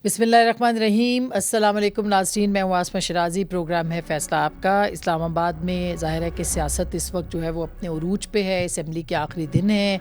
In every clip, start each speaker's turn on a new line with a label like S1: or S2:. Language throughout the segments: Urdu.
S1: بسم اللہ الرحمن الرحیم. السلام علیکم ناظرین, میں ہوں آسمہ شرازی. پروگرام ہے فیصلہ آپ کا. اسلام آباد میں ظاہر ہے کہ سیاست اس وقت جو ہے وہ اپنے عروج پہ ہے. اسمبلی کے آخری دن ہیں.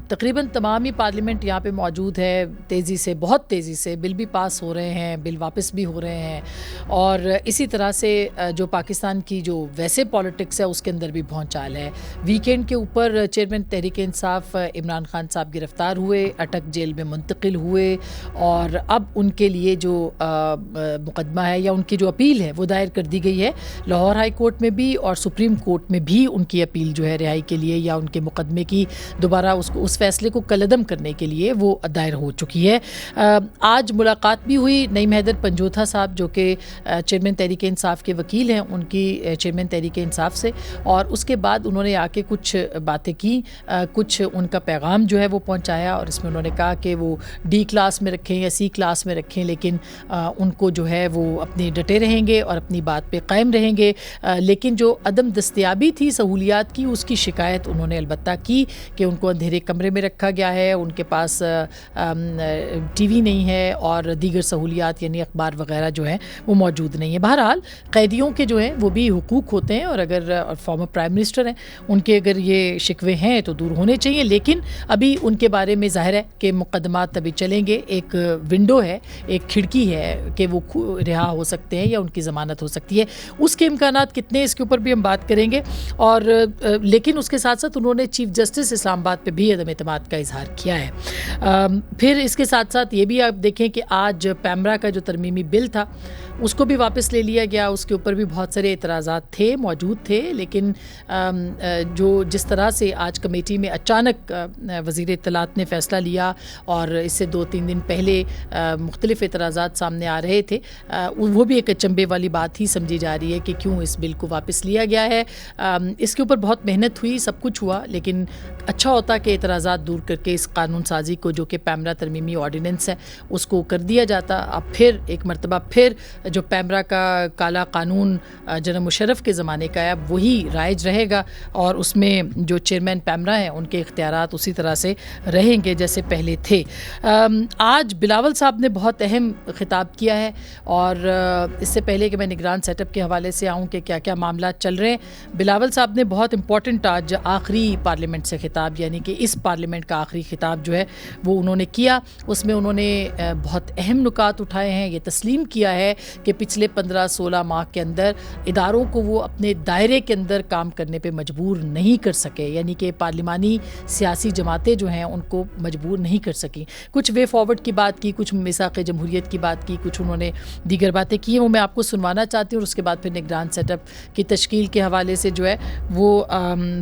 S1: تقریباً تمام ہی پارلیمنٹ یہاں پہ موجود ہے. تیزی سے, بہت تیزی سے بل بھی پاس ہو رہے ہیں, بل واپس بھی ہو رہے ہیں, اور اسی طرح سے جو پاکستان کی جو ویسے پالیٹکس ہے اس کے اندر بھی بھونچال ہے. ویکینڈ کے اوپر چیئرمین تحریک انصاف عمران خان صاحب گرفتار ہوئے, اٹک جیل میں منتقل ہوئے, اور اب ان کے لیے جو مقدمہ ہے یا ان کی جو اپیل ہے وہ دائر کر دی گئی ہے لاہور ہائی کورٹ میں بھی, اور سپریم کورٹ میں بھی ان کی اپیل جو ہے رہائی کے لیے یا ان کے مقدمے کی دوبارہ اس فیصلے کو کالعدم کرنے کے لیے وہ دائر ہو چکی ہے. آج ملاقات بھی ہوئی نعیم حیدر پنجوتھا صاحب جو کہ چیئرمین تحریک انصاف کے وکیل ہیں, ان کی چیئرمین تحریک انصاف سے, اور اس کے بعد انہوں نے آ کے کچھ باتیں کی, کچھ ان کا پیغام جو ہے وہ پہنچایا, اور اس میں انہوں نے کہا کہ وہ ڈی کلاس میں رکھیں یا سی کلاس میں رکھیں, لیکن ان کو جو ہے وہ اپنے ڈٹے رہیں گے اور اپنی بات پہ قائم رہیں گے. لیکن جو عدم دستیابی تھی سہولیات کی, اس کی شکایت انہوں نے البتہ کی کہ ان کو اندھیرے کمرے میں رکھا گیا ہے, ان کے پاس ٹی وی نہیں ہے, اور دیگر سہولیات یعنی اخبار وغیرہ جو ہیں وہ موجود نہیں ہے. بہرحال قیدیوں کے جو ہیں وہ بھی حقوق ہوتے ہیں, اور اگر فارمر پرائم منسٹر ہیں ان کے اگر یہ شکوے ہیں تو دور ہونے چاہیے, لیکن ابھی ان کے بارے میں ظاہر ہے کہ مقدمات ابھی چلیں گے. ایک ونڈو ہے, ایک کھڑکی ہے کہ وہ رہا ہو سکتے ہیں یا ان کی ضمانت ہو سکتی ہے. اس کے امکانات کتنے, اس کے اوپر بھی ہم بات کریں گے. اور لیکن اس کے ساتھ ساتھ انہوں نے چیف جسٹس اسلام آباد پہ بھی عدم اعتماد کا اظہار کیا ہے. پھر اس کے ساتھ ساتھ یہ بھی آپ دیکھیں کہ آج پیمرا کا جو ترمیمی بل تھا اس کو بھی واپس لے لیا گیا. اس کے اوپر بھی بہت سارے اعتراضات تھے, موجود تھے, لیکن جو جس طرح سے آج کمیٹی میں اچانک وزیر اطلاعات نے فیصلہ لیا, اور اس سے 2-3 دن پہلے مختلف اعتراضات سامنے آ رہے تھے, وہ بھی ایک اچنبے والی بات ہی سمجھی جا رہی ہے کہ کیوں اس بل کو واپس لیا گیا ہے. اس کے اوپر بہت محنت ہوئی, سب کچھ ہوا, لیکن اچھا ہوتا کہ اعتراضات دور کر کے اس قانون سازی کو جو کہ پیمرا ترمیمی آرڈیننس ہے اس کو کر دیا جاتا. اب پھر ایک مرتبہ پھر جو پیمرا کا کالا قانون جناب مشرف کے زمانے کا ہے وہی رائج رہے گا, اور اس میں جو چیئرمین پیمرا ہیں ان کے اختیارات اسی طرح سے رہیں گے جیسے پہلے تھے. آج بلاول صاحب نے بہت اہم خطاب کیا ہے, اور اس سے پہلے کہ میں نگران سیٹ اپ کے حوالے سے آؤں کہ کیا کیا معاملات چل رہے ہیں, بلاول صاحب نے بہت امپورٹنٹ آج آخری پارلیمنٹ سے خطاب, یعنی کہ اس پارلیمنٹ کا آخری خطاب جو ہے وہ انہوں نے کیا. اس میں انہوں نے بہت اہم نکات اٹھائے ہیں. یہ تسلیم کیا ہے کہ پچھلے 15-16 ماہ کے اندر اداروں کو وہ اپنے دائرے کے اندر کام کرنے پہ مجبور نہیں کر سکے, یعنی کہ پارلیمانی سیاسی جماعتیں جو ہیں ان کو مجبور نہیں کر سکیں. کچھ وے فارورڈ کی بات کی, کچھ میثاق جمہوریت کی بات کی, کچھ انہوں نے دیگر باتیں کی ہیں, وہ میں آپ کو سنوانا چاہتی ہوں, اور اس کے بعد پھر نگران سیٹ اپ کی تشکیل کے حوالے سے جو ہے وہ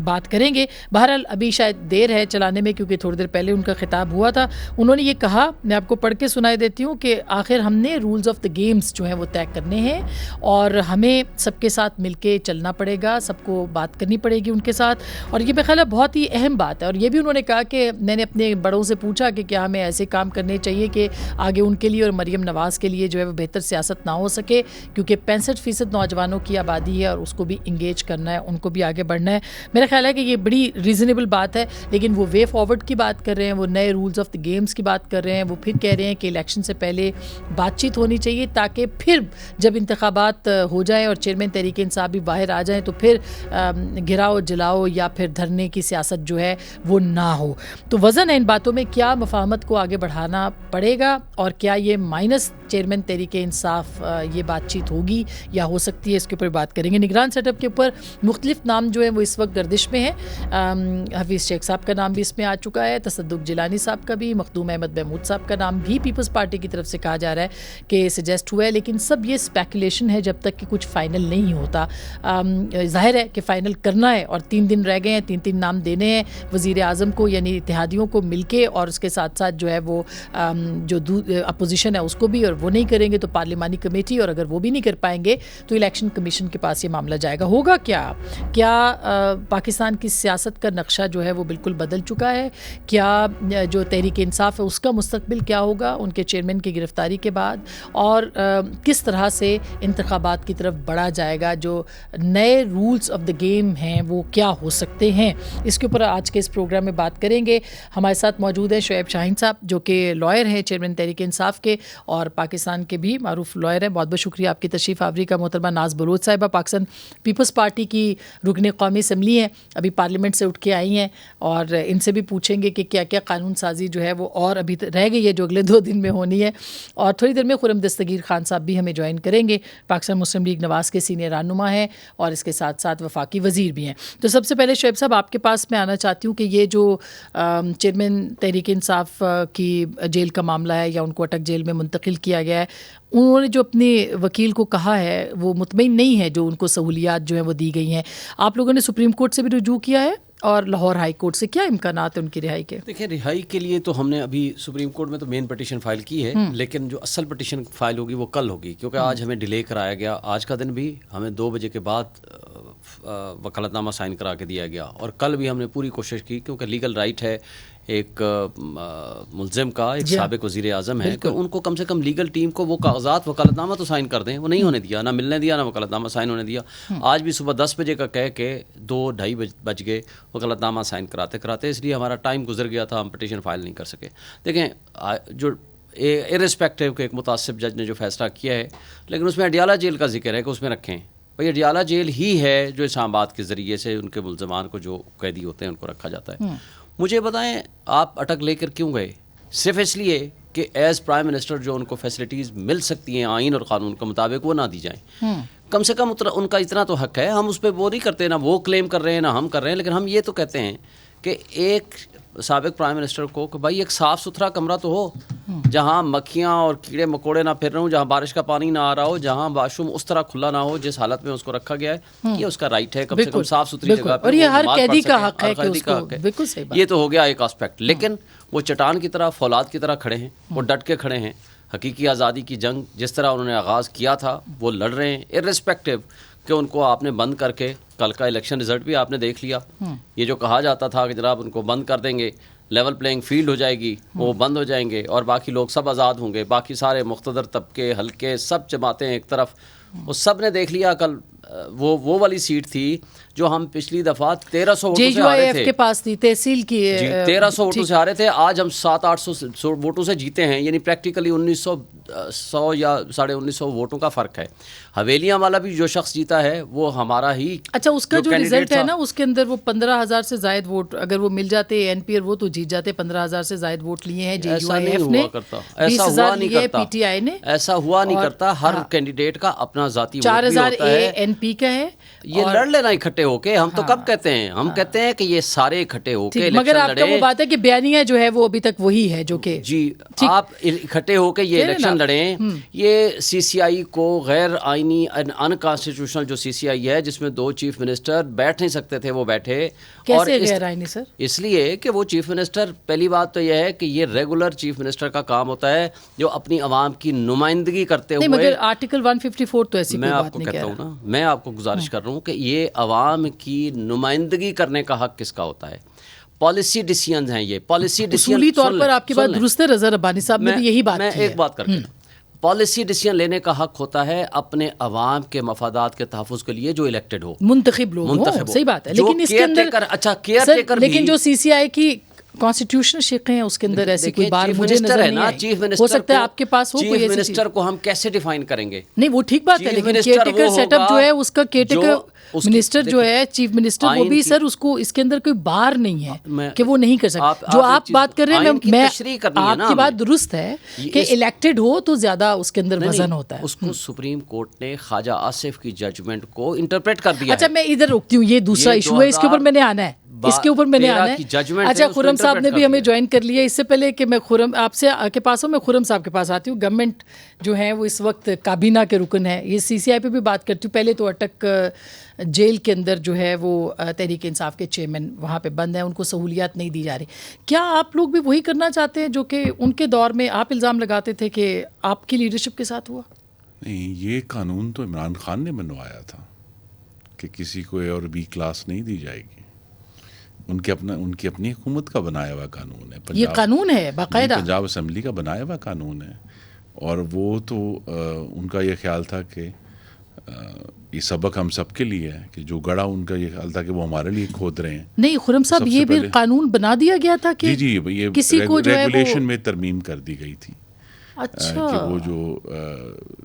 S1: بات کریں گے. بہرحال ابھی شاید دیر ہے چلانے میں کیونکہ تھوڑی دیر پہلے ان کا خطاب ہوا تھا. انہوں نے یہ کہا, میں آپ کو پڑھ کے سنائے دیتی ہوں, کہ آخر ہم نے رولز آف دا گیمز جو ہیں وہ طے کرنے ہیں, اور ہمیں سب کے ساتھ مل کے چلنا پڑے گا, سب کو بات کرنی پڑے گی ان کے ساتھ. اور یہ میرا خیال ہے بہت ہی اہم بات ہے. اور یہ بھی انہوں نے کہا کہ میں نے اپنے بڑوں سے پوچھا کہ کیا ہمیں ایسے کام کرنے چاہیے کہ آگے ان کے لیے اور مریم نواز کے لیے جو ہے وہ بہتر سیاست نہ ہو سکے, کیونکہ 65% نوجوانوں کی آبادی ہے اور اس کو بھی انگیج کرنا ہے, ان کو بھی آگے بڑھنا ہے. میرا خیال ہے کہ یہ بڑی ریزنیبل بات ہے, لیکن وہ وے فارورڈ کی بات کر رہے ہیں, وہ نئے رولز آف دی گیمز کی بات کر رہے ہیں. وہ پھر کہہ رہے ہیں کہ الیکشن سے پہلے بات چیت ہونی چاہیے تاکہ پھر جب انتخابات ہو جائیں اور چیئرمین تحریک انصاف بھی باہر آ جائیں تو پھر گھراؤ جلاؤ یا پھر دھرنے کی سیاست جو ہے وہ نہ ہو. تو وزن ہے ان باتوں میں, کیا مفاہمت کو آگے بڑھانا پڑے گا, اور کیا یہ مائنس چیئرمین تحریک انصاف یہ بات چیت ہوگی یا ہو سکتی ہے, اس کے اوپر بات کریں گے. نگران سیٹ اپ کے اوپر مختلف نام جو ہیں وہ اس وقت گردش میں ہیں. حفیظ شیخ صاحب کا نام بھی اس میں آ چکا ہے, تصدق جیلانی صاحب کا بھی, مخدوم احمد محمود صاحب کا نام بھی پیپلز پارٹی کی طرف سے کہا جا رہا ہے کہ سجیسٹ ہوا ہے, لیکن سب یہ اسپیکولیشن ہے جب تک کہ کچھ فائنل نہیں ہوتا. ظاہر ہے کہ فائنل کرنا ہے اور 3 دن رہ گئے ہیں, 3 نام دینے ہیں وزیر اعظم کو, یعنی اتحادیوں کو مل کے, اور اس کے ساتھ ساتھ جو ہے وہ جو اپوزیشن ہے اس کو بھی, اور وہ نہیں کریں گے تو پارلیمانی کمیٹی, اور اگر وہ بھی نہیں کر پائیں گے تو الیکشن کمیشن کے پاس یہ معاملہ جائے گا. ہوگا کیا پاکستان کی سیاست کا نقشہ جو ہے وہ بالکل بدل چکا ہے؟ کیا جو تحریک انصاف ہے اس کا مستقبل کیا ہوگا ان کے چیئرمین کی گرفتاری کے بعد, اور کس طرح سے انتخابات کی طرف بڑھا جائے گا؟ جو نئے رولز آف دا گیم ہیں وہ کیا ہو سکتے ہیں؟ اس کے اوپر آج کے اس پروگرام میں بات کریں گے. ہمارے ساتھ موجود ہیں شعیب شاہین صاحب جو کہ لائر ہیں, چیئرمین تحریک انصاف کے اور پاکستان کے بھی معروف لائر ہیں. بہت بہت شکریہ آپ کی تشریف آوری کا. محترمہ ناز بلوچ صاحبہ پاکستان پیپلز پارٹی کی رکن قومی اسمبلی ہیں, ابھی پارلیمنٹ سے اٹھ کے آئی ہیں, اور ان سے بھی پوچھیں گے کہ کیا کیا قانون سازی جو ہے وہ اور ابھی رہ گئی ہے جو اگلے 2 دن میں ہونی ہے. اور تھوڑی دیر میں خرم دستگیر خان صاحب بھی ہمیں جوائن کریں گے, پاکستان مسلم لیگ نواز کے سینئر رہنما ہیں اور اس کے ساتھ ساتھ وفاقی وزیر بھی ہیں. تو سب سے پہلے شعیب صاحب آپ کے پاس میں آنا چاہتی ہوں کہ یہ جو چیئرمین تحریک انصاف کی جیل کا معاملہ ہے یا ان کو اٹک جیل میں منتقل کیا گیا ہے, انہوں نے جو اپنے وکیل کو کہا ہے وہ مطمئن نہیں ہے جو ان کو سہولیات جو ہیں وہ دی گئی ہیں. آپ لوگوں نے سپریم کورٹ سے بھی رجوع کیا ہے اور لاہور ہائی کورٹ سے, کیا امکانات ہیں ان کی رہائی کے؟
S2: دیکھیں, رہائی کے لیے تو ہم نے ابھی سپریم کورٹ میں تو مین پٹیشن فائل کی ہے, لیکن جو اصل پٹیشن فائل ہوگی وہ کل ہوگی, کیونکہ آج ہمیں ڈیلے کرایا گیا. آج کا دن بھی ہمیں 2 بجے کے بعد وکالت نامہ سائن کرا کے دیا گیا, اور کل بھی ہم نے پوری کوشش کی, کیونکہ لیگل رائٹ ہے ایک ملزم کا, ایک سابق وزیر اعظم ہے, کہ ان کو کم سے کم لیگل ٹیم کو وہ کاغذات وکالت نامہ تو سائن کر دیں. وہ نہیں ہونے دیا, نہ ملنے دیا, نہ وکالت نامہ سائن ہونے دیا. آج بھی صبح 10 بجے کا کہہ کے 2-2:30 بج گئے وکالت نامہ سائن کراتے کراتے, اس لیے ہمارا ٹائم گزر گیا تھا, ہم پٹیشن فائل نہیں کر سکے. دیکھیں, جو ارسپیکٹیو کہ ایک متعصب جج نے جو فیصلہ کیا ہے, لیکن اس میں اڈیالہ جیل کا ذکر ہے کہ اس میں رکھیں. بھائی اڈیالہ جیل ہی ہے جو اسلام آباد کے ذریعے سے ان کے ملزمان کو جو قیدی ہوتے ہیں ان کو رکھا جاتا ہے. مجھے بتائیں, آپ اٹک لے کر کیوں گئے؟ صرف اس لیے کہ ایز پرائم منسٹر جو ان کو فیسلٹیز مل سکتی ہیں آئین اور قانون کے مطابق وہ نہ دی جائیں. کم سے کم ان کا اتنا تو حق ہے. ہم اس پہ وہ نہیں کرتے, نہ وہ کلیم کر رہے ہیں نہ ہم کر رہے ہیں, لیکن ہم یہ تو کہتے ہیں کہ ایک سابق پرائم منسٹر کو کہ بھائی ایک صاف ستھرا کمرہ تو ہو جہاں مکھیاں اور کیڑے مکوڑے نہ پھر رہے ہوں, جہاں بارش کا پانی نہ آ رہا ہو, جہاں واش روم اس طرح کھلا نہ ہو جس حالت میں اس کو رکھا گیا ہے. یہ اس کا رائٹ ہے, کم سے کم صاف ستھری جگہ پہ,
S1: اور یہ ہر قیدی کا حق ہے کہ اس کو, بالکل صحیح بات.
S2: یہ تو ہو گیا ایک آسپیکٹ. لیکن وہ چٹان کی طرح, فولاد کی طرح کھڑے ہیں, وہ ڈٹ کے کھڑے ہیں. حقیقی آزادی کی جنگ جس طرح انہوں نے آغاز کیا تھا وہ لڑ رہے ہیں, ارسپیکٹیو کہ ان کو آپ نے بند کر کے, کل کا الیکشن رزلٹ بھی آپ نے دیکھ لیا. یہ جو کہا جاتا تھا کہ جناب ان کو بند کر دیں گے, لیول پلینگ فیلڈ ہو جائے گی, وہ بند ہو جائیں گے اور باقی لوگ سب آزاد ہوں گے, باقی سارے مقتدر طبقے, حلقے, سب جماعتیں ایک طرف, وہ سب نے دیکھ لیا. کل وہ والی سیٹ تھی جو ہم پچھلی دفعہ 1300 ووٹوں سے ہارے تھے,
S1: کے پاس تھی تحصیل کی,
S2: 1300 ووٹوں سے ہارے تھے. آج ہم 700-800 ووٹوں سے جیتے ہیں, یعنی پریکٹیکلی 1900 یا 1950 ووٹوں کا فرق ہے. حویلیاں والا بھی جو شخص جیتا ہے وہ ہمارا ہی.
S1: اچھا, اس کا جو رزلٹ ہے نا, اس کے اندر وہ 15,000 سے زائد ووٹ اگر وہ مل جاتے این پی, وہ تو جیت جاتے. 15,000 سے زائد ووٹ لیے ہیں جے یو آئی ایف نے, 20,000 لیے پی ٹی آئی نے.
S2: ایسا ہوا نہیں کرتا. ہر کینڈیڈیٹ کا اپنا ذاتی ووٹ
S1: 4,000 این پی کا ہے.
S2: یہ لڑ لینا اکٹھے ہو کے. ہم تو کب کہتے ہیں, ہم کہتے ہیں کہ یہ سارے اکٹھے ہو کے,
S1: مگر آپ کا وہ بات ہے کہ بیانیہ جو ہے وہ ابھی تک وہی ہے جو کہ
S2: جی آپ اکٹھے ہو کے یہ الیکشن لڑیں. یہ سی سی آئی کو غیر آئینی ان کانسٹیٹیوشنل جو سی سی آئی ہے جس میں 2 چیف منسٹر بیٹھ نہیں سکتے تھے وہ بیٹھے.
S1: کیسے غیر آئینی سر؟ اس
S2: لیے کہ وہ چیف منسٹر, پہلی بات تو یہ ہے کہ یہ ریگولر چیف منسٹر کا کام ہوتا ہے جو اپنی عوام کی نمائندگی کرتے ہوئے.
S1: مگر آرٹیکل 154 تو ایسی کوئی بات نہیں کہہ رہا.
S2: میں آپ کو گزارش کر رہا ہوں کہ یہ عوام کی نمائندگی کرنے کا حق کس کا ہوتا ہے؟ پالیسی ڈیسیژنز ہیں یہ. پالیسی ڈیسیژن
S1: اصولی طور پر آپ کی بات درست ہے. رضا ربانی صاحب نے بھی یہی بات کی ہے.
S2: میں ایک بات کر کے, پالیسی ڈیسیژن لینے کا حق ہوتا ہے اپنے عوام کے مفادات کے تحفظ کے لیے جو الیکٹڈ ہو,
S1: منتخب لوگ ہوں. صحیح بات ہے, لیکن اس کے اندر
S2: اچھا کیئر ٹیکر,
S1: لیکن جو سی سی آئی کی کانسٹیٹیوشنل شقیں ہیں اس کے اندر ایسی کوئی بار مجھے نظر نہیں آئی. ہو سکتا ہے آپ کے پاس ہو کوئی ایسی.
S2: چیف منسٹر کو ہم کیسے ڈیفائن کریں گے؟
S1: نہیں وہ ٹھیک بات ہے, لیکن کیئر ٹیکر سیٹ اپ جو ہے اس کا کیئر ٹیکر منسٹر جو ہے چیف منسٹر, وہ بھی سر اس کو اس کے اندر کوئی بار نہیں ہے کہ وہ نہیں کر سکتا. جو آپ بات کر رہے ہیں, میں آپ کی بات درست ہے کہ الیکٹڈ ہو تو زیادہ اس کے اندر وزن ہوتا ہے.
S2: اس کو سپریم کورٹ نے خواجہ آصف کی ججمنٹ کو انٹرپریٹ کر دیا.
S1: اچھا میں ادھر روکتی ہوں, یہ دوسرا ایشو ہے, اس کے اوپر میں نے آنا ہے. اس کے اوپر میں نے آنا ہے. اچھا خرم صاحب نے بھی ہمیں جوائن کر لیا. اس سے پہلے کہ میں خرم آپ سے کے پاس ہوں, میں خرم صاحب کے پاس آتی ہوں. گورنمنٹ جو ہے وہ اس وقت کابینہ کے رکن ہے. یہ سی سی آئی پہ بھی بات کرتی ہوں. پہلے تو اٹک جیل کے اندر جو ہے وہ تحریک انصاف کے چیئرمین وہاں پہ بند ہیں, ان کو سہولیات نہیں دی جا رہی. کیا آپ لوگ بھی وہی کرنا چاہتے ہیں جو کہ ان کے دور میں آپ الزام لگاتے تھے کہ آپ کی لیڈرشپ کے ساتھ ہوا؟
S3: نہیں, یہ قانون تو عمران خان نے بنوایا تھا کہ کسی کو اے اور بی کلاس نہیں دی جائے گی. ان کی اپنی حکومت کا بنایا ہوا قانون ہے.
S1: یہ قانون ہے باقاعدہ
S3: پنجاب اسمبلی کا بنایا ہوا قانون ہے. اور وہ تو ان کا یہ خیال تھا کہ یہ سبق ہم سب کے لیے ہے کہ جو گڑا ان کا یہ خیال تھا کہ وہ ہمارے لیے کھود رہے ہیں.
S1: نہیں خرم صاحب, یہ بھی قانون بنا دیا گیا تھا کہ
S3: جی یہ
S1: کسی کو جو ہے
S3: ریگولیشن میں ترمیم کر دی گئی تھی.
S1: اچھا
S3: کہ وہ جو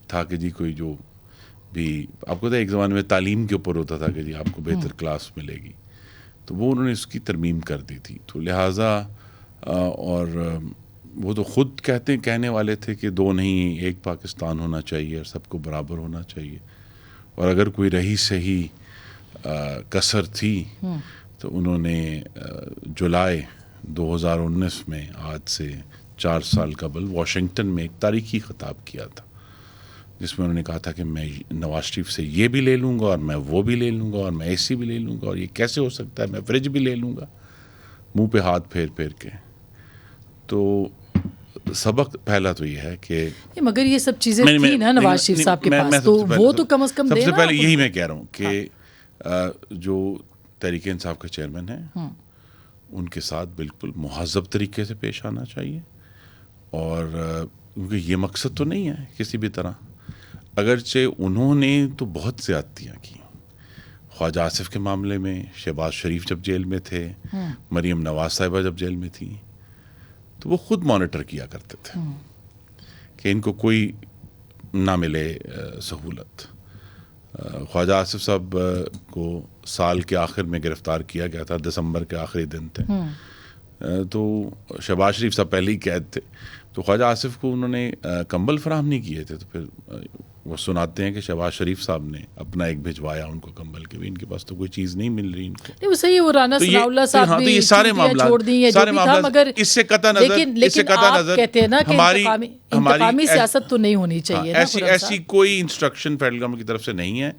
S3: تھا کہ جی کوئی جو بھی آپ کو پتا ایک زمانے میں تعلیم کے اوپر ہوتا تھا کہ جی آپ کو بہتر کلاس ملے گی, تو وہ انہوں نے اس کی ترمیم کر دی تھی. تو لہٰذا اور وہ تو خود کہنے والے تھے کہ دو نہیں ایک پاکستان ہونا چاہیے اور سب کو برابر ہونا چاہیے. اور اگر کوئی رہی صحیح کسر تھی تو انہوں نے جولائی 2019 میں آج سے 4 سال قبل واشنگٹن میں ایک تاریخی خطاب کیا تھا, جس میں انہوں نے کہا تھا کہ میں نواز شریف سے یہ بھی لے لوں گا اور میں وہ بھی لے لوں گا اور میں اے سی بھی لے لوں گا اور یہ کیسے ہو سکتا ہے, میں فریج بھی لے لوں گا, منہ پہ ہاتھ پھیر کے. تو سبق پہلا تو یہ ہے کہ
S1: مگر یہ سب چیزیں تھیں نا نواز شریف صاحب کے پاس, تو وہ تو کم از کم
S3: سب سے پہلے یہی میں کہہ رہا ہوں کہ جو تحریک انصاف کے چیئرمین ہیں ان کے ساتھ بالکل مہذب طریقے سے پیش آنا چاہیے. اور کیونکہ یہ مقصد تو نہیں ہے کسی بھی طرح, اگرچہ انہوں نے تو بہت زیادتیاں کی. خواجہ آصف کے معاملے میں, شہباز شریف جب جیل میں تھے, مریم نواز صاحبہ جب جیل میں تھی, تو وہ خود مانیٹر کیا کرتے تھے کہ ان کو کوئی نہ ملے سہولت. خواجہ آصف صاحب کو سال کے آخر میں گرفتار کیا گیا تھا, دسمبر کے آخری دن تھے, تو شہباز شریف صاحب پہلے ہی قید تھے. تو خواجہ آصف کو انہوں نے کمبل فراہم نہیں کیے تھے, تو پھر وہ سناتے ہیں کہ شہباز شریف صاحب نے اپنا ایک بھجوایا ان کو کمبل کے, بھی ان کے پاس تو کوئی چیز نہیں مل رہی ان کو.
S1: نہیں وہ صحیح, وہ رانا ثناء اللہ صاحب بھی
S3: یہ سارے معاملات
S1: مگر
S3: اس سے قطع نظر
S1: کہتے ہیں نا کہ انتقامی سیاست تو نہیں ہونی چاہیے.
S3: ایسی کوئی انسٹرکشن فیڈرل گورنمنٹ کی طرف سے نہیں ہے.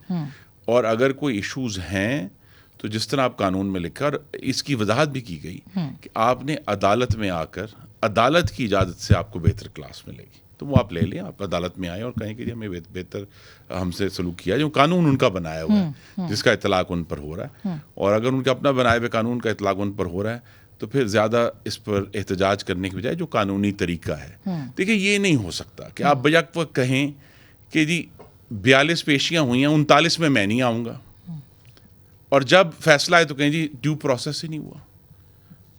S3: اور اگر کوئی ایشوز ہیں تو جس طرح آپ قانون میں لکھا, اور اس کی وضاحت بھی کی گئی کہ آپ نے عدالت میں آ کر عدالت کی اجازت سے آپ کو بہتر کلاس ملے گی, تو وہ آپ لے لیں. آپ عدالت میں آئیں اور کہیں کہ ہمیں بہتر ہم سے سلوک کیا, جو قانون ان کا بنایا ہوا ہے جس کا اطلاق ان پر ہو رہا ہے. اور اگر ان کا اپنا بنائے ہوئے قانون کا اطلاق ان پر ہو رہا ہے تو پھر زیادہ اس پر احتجاج کرنے کی بجائے جو قانونی طریقہ ہے, دیکھیں یہ نہیں ہو سکتا کہ آپ بیک وقت کہیں کہ جی 42 پیشیاں ہوئی ہیں, 39 میں نہیں آؤں گا, اور جب فیصلہ ہے تو کہیں جی ڈیو پروسیس ہی نہیں ہوا.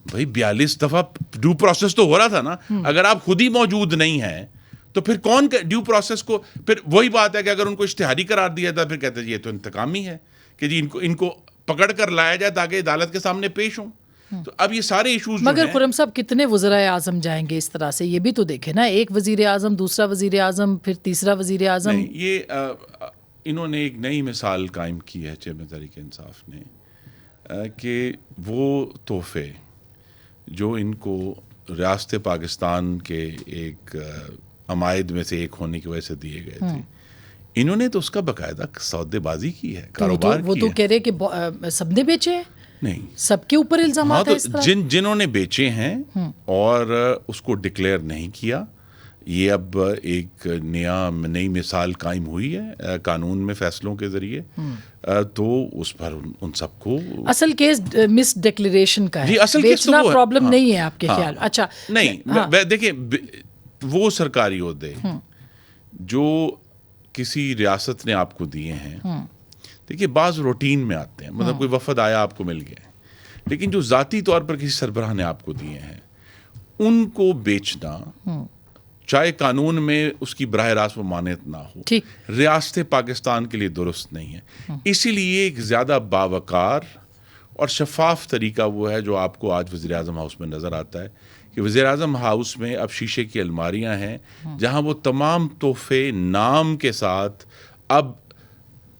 S3: بھائی 42 دفعہ ڈیو پروسیس تو ہو رہا تھا نا. اگر آپ خود ہی موجود نہیں ہیں تو پھر کون ڈیو پروسیس کو, پھر وہی بات ہے کہ اگر ان کو اشتہاری قرار دیا تھا پھر کہتے ہیں یہ تو انتقامی ہے کہ جی ان کو پکڑ کر لایا جائے تاکہ عدالت کے سامنے پیش ہوں. تو اب یہ سارے ایشوز
S1: مگر خرم صاحب کتنے وزرائے اعظم جائیں گے اس طرح سے, یہ بھی تو دیکھیں نا, ایک وزیر اعظم, دوسرا وزیر اعظم, پھر تیسرا وزیر اعظم.
S3: یہ انہوں نے ایک نئی مثال قائم کی ہے چیئرمین تحریک انصاف نے, کہ وہ تحفے جو ان کو ریاست پاکستان کے ایک عمائد میں سے ایک ہونے کی وجہ سے دیے گئے تھے, انہوں نے تو اس کا باقاعدہ سودے بازی کی ہے, کاروبار کی ہے.
S1: وہ تو کہہ رہے کہ سب نے بیچے ہیں,
S3: نہیں
S1: سب کے اوپر الزامات ہیں اس طرح.
S3: جنہوں نے بیچے ہیں اور اس کو ڈکلیئر نہیں کیا, یہ اب ایک نئی مثال قائم ہوئی ہے قانون میں فیصلوں کے ذریعے, تو اس پر ان سب کو
S1: اصل کیس مس ڈکلیریشن کا ہے.
S3: جی اصل کیس
S1: بیچنا پرابلم نہیں ہے آپ کے خیال. اچھا
S3: نہیں, دیکھیں وہ سرکاری عہدے جو کسی ریاست نے آپ کو دیے ہیں, دیکھیے بعض روٹین میں آتے ہیں, مطلب کوئی وفد آیا آپ کو مل گئے, لیکن جو ذاتی طور پر کسی سربراہ نے آپ کو دیے ہیں ان کو بیچنا, چاہے قانون میں اس کی براہ راست وہ مانعت نہ ہو, ریاست پاکستان کے لیے درست نہیں ہے. اسی لیے ایک زیادہ باوقار اور شفاف طریقہ وہ ہے جو آپ کو آج وزیر اعظم ہاؤس میں نظر آتا ہے, کہ وزیر اعظم ہاؤس میں اب شیشے کی الماریاں ہیں جہاں وہ تمام تحفے نام کے ساتھ اب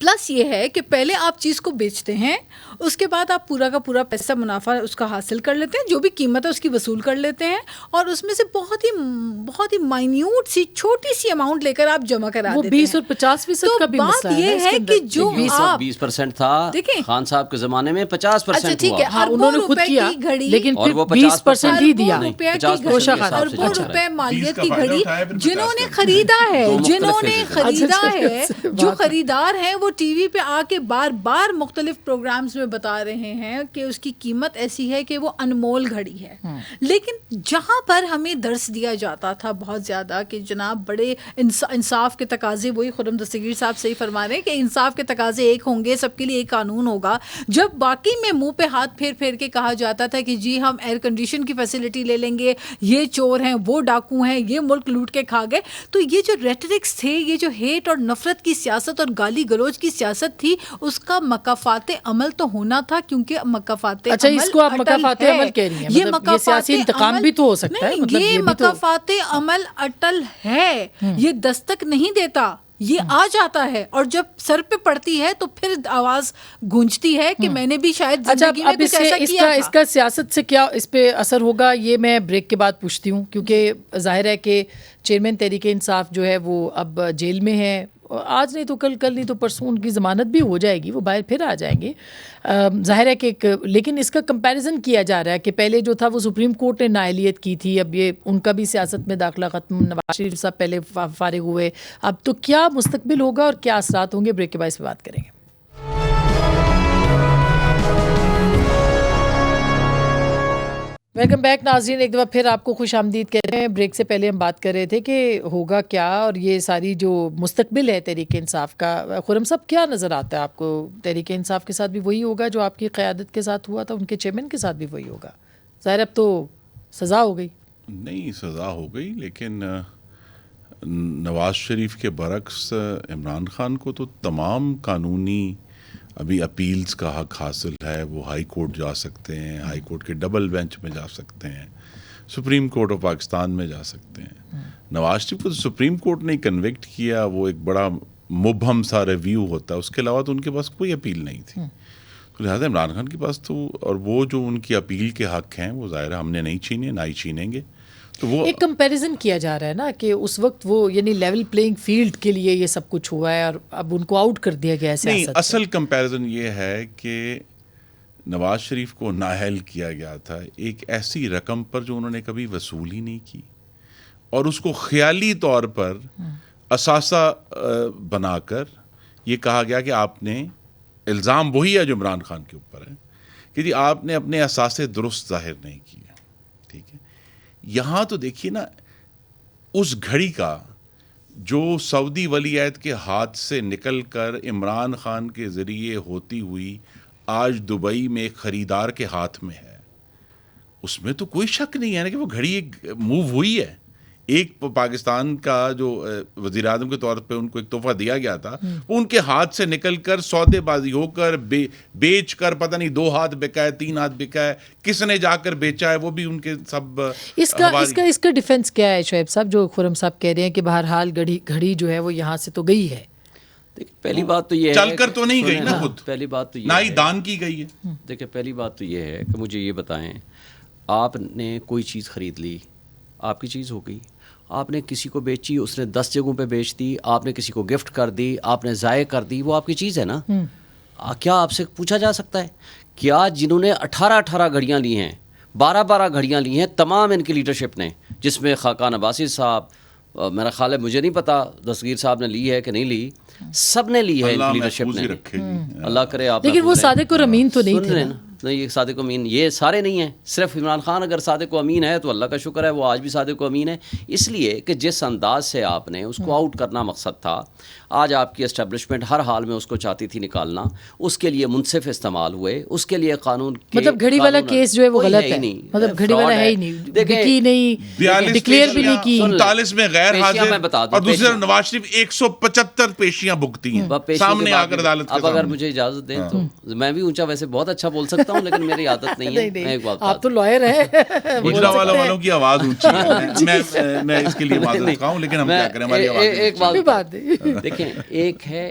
S4: پلس یہ ہے کہ پہلے آپ چیز کو بیچتے ہیں, اس کے بعد آپ پورا کا پورا پیسہ منافع اس کا حاصل کر لیتے ہیں, جو بھی قیمت ہے اس کی وصول کر لیتے ہیں, اور اس میں سے بہت ہی مائنیوٹ سی چھوٹی سی اماؤنٹ لے کر آپ جمع کرا دیتے ہیں.
S1: 20 اور 50% کا بھی مسئلہ ہے.
S4: یہ ہے کہ جو آپ
S2: 20% تھا خان صاحب کے زمانے میں 50%
S4: ٹھیک ہے,
S1: انہوں نے خود کیا, لیکن پھر 20% ہی دیا.
S4: اربوں روپے مالیت کی گھڑی جنہوں نے خریدا ہے, جو خریدار ہیں وہ ٹی وی پہ آ کے بار بار مختلف پروگرامز میں بتا رہے ہیں کہ اس کی قیمت ایسی ہے کہ وہ انمول گھڑی ہے. لیکن جہاں پر ہمیں درس دیا جاتا تھا بہت زیادہ کہ جناب بڑے انصاف کے تقاضے, وہی خرم دستگیر صاحب صحیح فرما رہے ہیں کہ انصاف کے تقاضے ایک ہوں گے, سب کے لیے ایک قانون ہوگا. جب باقی میں منہ پہ ہاتھ پھیر کے کہا جاتا تھا کہ جی ہم ایئر کنڈیشن کی فیسلٹی لے لیں گے, یہ چور ہیں, وہ ڈاکو ہیں, یہ ملک لوٹ کے کھا گئے, تو یہ جو ریٹرکس تھے, یہ جو ہیٹ اور نفرت کی سیاست اور گالی گلوچ کی سیاست تھی, اس کا مکافات عمل تو ہونا تھا, کیونکہ مکافات
S1: اچھا اس کو آپ مکافات عمل کہہ رہی ہیں, یہ سیاسی انتقام بھی تو ہو سکتا ہے, مطلب
S4: یہ مکافات عمل اٹل ہے, یہ دستک نہیں دیتا, یہ آ جاتا ہے, اور جب سر پہ پڑتی ہے تو پھر آواز گونجتی ہے کہ میں نے بھی شاید زندگی میں کچھ ایسا کیا تھا.
S1: اس کا سیاست سے کیا اس پہ اثر ہوگا, یہ میں بریک کے بعد پوچھتی ہوں, کیونکہ ظاہر ہے کہ چیئرمین تحریک انصاف جو ہے وہ اب جیل میں ہے, آج نہیں تو کل نہیں تو پرسوں ان کی ضمانت بھی ہو جائے گی, وہ باہر پھر آ جائیں گے. ظاہر ہے کہ لیکن اس کا کمپیریزن کیا جا رہا ہے کہ پہلے جو تھا وہ سپریم کورٹ نے نااہلیت کی تھی, اب یہ ان کا بھی سیاست میں داخلہ ختم, نواز شریف صاحب پہلے فارغ ہوئے, اب تو کیا مستقبل ہوگا اور کیا اثرات ہوں گے, بریک کے بعد اس پہ بات کریں گے. ویلکم بیک ناظرین, ایک دفعہ پھر آپ کو خوش آمدید کہہ رہے ہیں. بریک سے پہلے ہم بات کر رہے تھے کہ ہوگا کیا, اور یہ ساری جو مستقبل ہے تحریک انصاف کا, خرم صاحب کیا نظر آتا ہے آپ کو, تحریک انصاف کے ساتھ بھی وہی ہوگا جو آپ کی قیادت کے ساتھ ہوا تھا, ان کے چیئرمین کے ساتھ بھی وہی ہوگا؟ ظاہر اب تو سزا ہو گئی.
S3: نہیں سزا ہو گئی, لیکن نواز شریف کے برعکس عمران خان کو تو تمام قانونی ابھی اپیلز کا حق حاصل ہے. وہ ہائی کورٹ جا سکتے ہیں, ہائی کورٹ کے ڈبل بینچ میں جا سکتے ہیں, سپریم کورٹ آف پاکستان میں جا سکتے ہیں. نواز شریف کو تو سپریم کورٹ نے کنوکٹ کیا, وہ ایک بڑا مبہم سا ریویو ہوتا ہے, اس کے علاوہ تو ان کے پاس کوئی اپیل نہیں تھی. تو لہٰذا عمران خان کے پاس تو, اور وہ جو ان کی اپیل کے حق ہیں وہ ظاہر ہے ہم نے نہیں چھینے, نہ ہی چھینیں گے. تو وہ
S1: ایک کمپیریزن کیا جا رہا ہے نا کہ اس وقت وہ یعنی لیول پلینگ فیلڈ کے لیے یہ سب کچھ ہوا ہے, اور اب ان کو آؤٹ کر دیا گیا ہے سیاست سے.
S3: نہیں, اصل کمپیریزن یہ ہے کہ نواز شریف کو نااہل کیا گیا تھا ایک ایسی رقم پر جو انہوں نے کبھی وصول ہی نہیں کی, اور اس کو خیالی طور پر اثاثہ بنا کر یہ کہا گیا کہ آپ نے, الزام وہی ہے جو عمران خان کے اوپر ہے کہ جی آپ نے اپنے اثاثے درست ظاہر نہیں کیے. ٹھیک ہے, یہاں تو دیکھیے نا, اس گھڑی کا جو سعودی ولی عہد کے ہاتھ سے نکل کر عمران خان کے ذریعے ہوتی ہوئی آج دبئی میں ایک خریدار کے ہاتھ میں ہے, اس میں تو کوئی شک نہیں ہے نا کہ وہ گھڑی ایک موو ہوئی ہے. ایک پاکستان کا جو وزیر اعظم کے طور پہ ان کو ایک تحفہ دیا گیا تھا, وہ ان کے ہاتھ سے نکل کر سودے بازی ہو کر بیچ کر پتہ نہیں 2 ہاتھ بکا ہے, 3 ہاتھ بکا ہے, کس نے جا کر بیچا ہے, وہ بھی ان کے سب.
S1: اس کا ڈیفنس کیا ہے شعیب صاحب, جو خرم صاحب کہہ رہے ہیں کہ بہرحال گھڑی جو ہے وہ یہاں سے تو گئی ہے.
S2: پہلی بات تو یہ ہے
S3: چل کر تو نہیں گئی نا خود,
S2: پہلی بات تو یہ
S3: نہ ہی دان کی گئی ہے.
S2: دیکھیں پہلی بات تو یہ ہے کہ مجھے یہ بتائیں, آپ نے کوئی چیز خرید لی, آپ کی چیز ہو گئی, آپ نے کسی کو بیچی, اس نے 10 جگہوں پہ بیچ دی, آپ نے کسی کو گفٹ کر دی, آپ نے ضائع کر دی, وہ آپ کی چیز ہے نا. کیا آپ سے پوچھا جا سکتا ہے کیا جنہوں نے 18 گھڑیاں لی ہیں, 12 گھڑیاں لی ہیں, تمام ان کی لیڈرشپ نے, جس میں خاقان عباسی صاحب, میرا خیال ہے مجھے نہیں پتا دستگیر صاحب نے لی ہے کہ نہیں لی, سب نے لی ہے ان کی لیڈرشپ نے, اللہ کرے آپ.
S1: لیکن وہ صادق اور امین تو نہیں تھے.
S2: نہیں, یہ صادق و امین یہ سارے نہیں ہیں, صرف عمران خان اگر صادق و امین ہے تو اللہ کا شکر ہے, وہ آج بھی صادق و امین ہے. اس لیے کہ جس انداز سے آپ نے اس کو آؤٹ کرنا مقصد تھا, آج آپ کی اسٹیبلشمنٹ ہر حال میں اس کو چاہتی تھی نکالنا, اس کے لیے منصف استعمال ہوئے, اس کے لیے قانون
S1: مطلب گھڑی والا کیس جو ہے وہ غلط ہے, مطلب گھڑی والا ہے ہی نہیں, بکی نہیں, ڈکلیئر بھی نہیں کی,
S3: 39 میں غیر حاضر, اور دوسرے نواز شریف 175 پیشیاں بھگتی ہیں سامنے آ کر عدالت کے.
S2: اب اگر مجھے اجازت دیں تو میں بھی اونچا ویسے بہت اچھا بول سکتا ہوں, لیکن میری عادت نہیں ہے.
S1: آپ تو لائر ہیں,
S3: گجرانوالہ والوں کی آواز اونچی ہے, میں اس کے لیے معذرت خواہوں, لیکن ہم کیا کریں, ہماری آواز.
S2: ایک بات دیکھیں, ایک ہے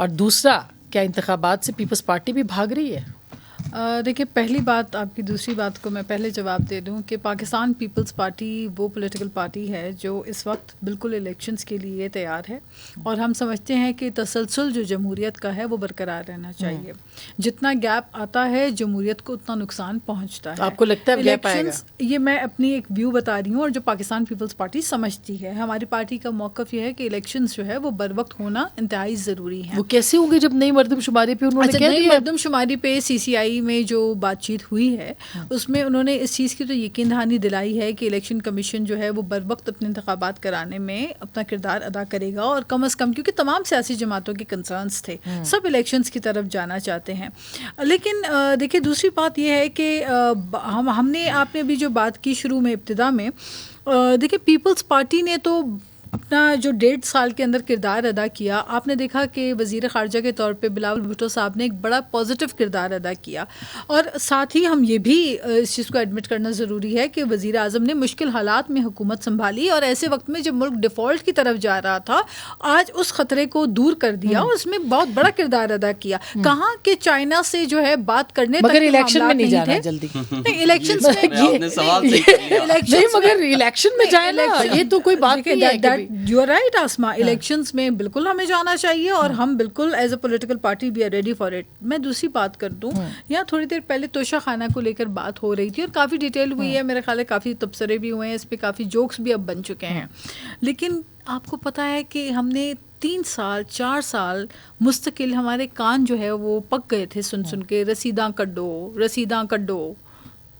S1: اور دوسرا کیا انتخابات سے پیپلز پارٹی بھی بھاگ رہی ہے؟
S4: دیکھیے پہلی بات آپ کی دوسری بات کو میں پہلے جواب دے دوں کہ پاکستان پیپلز پارٹی وہ پولیٹیکل پارٹی ہے جو اس وقت بالکل الیکشنز کے لیے تیار ہے اور ہم سمجھتے ہیں کہ تسلسل جو جمہوریت کا ہے وہ برقرار رہنا چاہیے. جتنا گیپ آتا ہے جمہوریت کو اتنا نقصان پہنچتا ہے.
S1: آپ کو لگتا ہے گیپ آئے گا؟
S4: یہ میں اپنی ایک ویو بتا رہی ہوں اور جو پاکستان پیپلز پارٹی سمجھتی ہے. ہماری پارٹی کا موقف یہ ہے کہ الیکشنز جو ہے وہ بر وقت ہونا انتہائی ضروری ہے.
S1: وہ کیسے ہوں گے جب نئی مردم شماری پہ انہوں نے کہہ
S4: نئی
S1: دیا؟
S4: مردم شماری پہ CCI میں جو بات چیت ہوئی ہے اس میں انہوں نے اس چیز کی تو یقین دہانی دلائی ہے کہ الیکشن کمیشن جو ہے وہ بر وقت اپنے انتخابات کرانے میں اپنا کردار ادا کرے گا اور کم از کم کیونکہ تمام سیاسی جماعتوں کے کنسرنس تھے, سب الیکشنز کی طرف جانا چاہتے ہیں. لیکن دیکھیے دوسری بات یہ ہے کہ ہم نے آپ نے ابھی جو بات کی شروع میں ابتدا میں, دیکھیے پیپلز پارٹی نے تو اپنا جو 1.5 سال کے اندر کردار ادا کیا. آپ نے دیکھا کہ وزیر خارجہ کے طور پہ بلاول بھٹو صاحب نے ایک بڑا پازیٹیو کردار ادا کیا اور ساتھ ہی ہم یہ بھی اس چیز کو ایڈمٹ کرنا ضروری ہے کہ وزیر اعظم نے مشکل حالات میں حکومت سنبھالی اور ایسے وقت میں جب ملک ڈیفالٹ کی طرف جا رہا تھا آج اس خطرے کو دور کر دیا اور اس میں بہت بڑا کردار ادا کیا. کہاں کہ چائنا سے جو ہے بات کرنے
S1: مگر الیکشن میں نہیں جانا جلدی,
S4: الیکشن
S1: مگر الیکشن میں جائے نا, یہ تو کوئی بات نہیں ہے.
S4: You are right Asma, elections میں بالکل ہمیں جانا چاہیے اور ہم بالکل as a political party we are ready for it. میں دوسری بات کر دوں, یہاں تھوڑی دیر پہلے توشہ خانہ کو لے کر بات ہو رہی تھی اور کافی ڈیٹیل ہوئی ہے, میرے خیال ہے کافی تبصرے بھی ہوئے ہیں اس پہ, کافی جوکس بھی اب بن چکے ہیں. لیکن آپ کو پتہ ہے کہ ہم نے 3 سال 4 سال مستقل ہمارے کان جو ہے وہ پک گئے تھے سن سن کے رسیداں کڈو,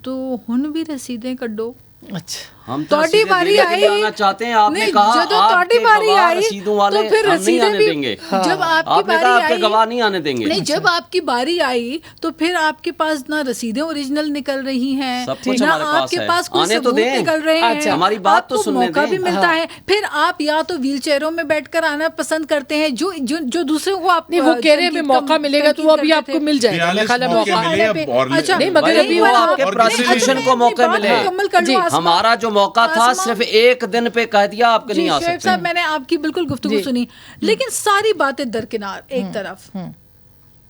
S4: تو ہن بھی رسیدیں کڈو.
S1: اچھا
S2: ہم توڑی باری آئی چاہتے ہیں, آپ نے کہا آپ کے گواہ رسیدوں والے ہم نہیں آنے دیں گے,
S4: جب آپ کی باری
S2: آپ کے گواہ نہیں آنے دیں گے.
S4: نہیں, جب آپ کی باری آئی تو پھر آپ کے پاس نہ رسیدیں اوریجنل نکل رہی ہیں, نہ آپ کے پاس کوئی ثبوت نکل رہے ہیں.
S2: ہماری بات تو سننے دیں.
S4: موقع بھی ملتا ہے. پھر آپ یا تو ویل چیئروں میں بیٹھ کر آنا پسند کرتے ہیں, جو دوسروں کو آپ
S1: وہ کہہ رہے ہیں موقع ملے گا تو وہ ابھی آپ کو مل جائے گا.
S4: اچھا
S1: نہیں, مگر ابھی وہ
S2: آپ کے پروسیکیوشن کو موقع ملے. ہمارا جو موقع تھا صرف ایک دن پہ کہہ دیا آپ کے نہیں آ سکتے.
S4: شعیب صاحب میں نے آپ کی بالکل گفتگو سنی, لیکن ساری باتیں درکنار ایک طرف.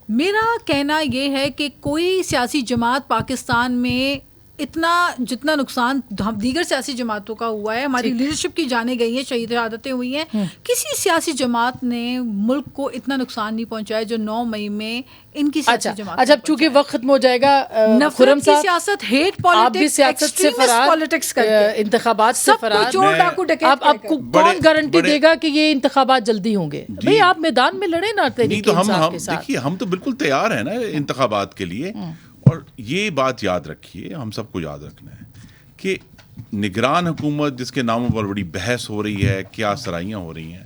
S4: میرا کہنا یہ ہے کہ کوئی سیاسی جماعت پاکستان میں اتنا جتنا نقصان دیگر سیاسی جماعتوں کا ہوا ہے, ہماری لیڈرشپ کی جانیں گئی ہیں, شہید شہادتیں ہوئی ہیں, کسی سیاسی جماعت نے ملک کو اتنا نقصان نہیں پہنچایا جو 9 مئی میں ان کی سیاسی جماعت.
S1: اچھا اب چونکہ وقت ختم ہو جائے گا,
S4: نفرت کی سیاست, ہیٹ پالیٹکس, ایکسٹریمسٹ پالیٹکس کر کے
S1: انتخابات سے فرار,
S4: چور ڈاکو ڈکیت,
S1: آپ کو کون گارنٹی دے گا کہ یہ انتخابات جلدی ہوں گے؟ بھئی آپ میدان میں لڑیں نا تحریک انصاف کے ساتھ.
S3: دیکھیے ہم تو بالکل تیار ہیں نا انتخابات کے لیے, اور یہ بات یاد رکھیے, ہم سب کو یاد رکھنا ہے کہ نگران حکومت جس کے ناموں پر بڑی بحث ہو رہی ہے, کیا سرائیاں ہو رہی ہیں,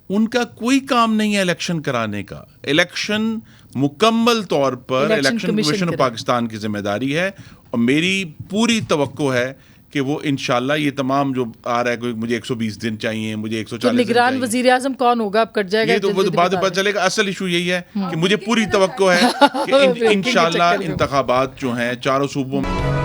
S3: ان کا کوئی کام نہیں ہے الیکشن کرانے کا. الیکشن مکمل طور پر الیکشن کمیشن پاکستان کی ذمہ داری ہے, اور میری پوری توقع ہے کہ وہ انشاءاللہ یہ تمام جو آ رہا ہے, کوئی مجھے 120 دن چاہیے, مجھے 140 دن
S1: نگران وزیر اعظم کون ہوگا اب کٹ جائے گا,
S3: یہ تو بعد میں پتہ چلے گا. اصل ایشو یہی ہے کہ مجھے پوری توقع ہے کہ انشاءاللہ انتخابات جو ہیں چاروں صوبوں میں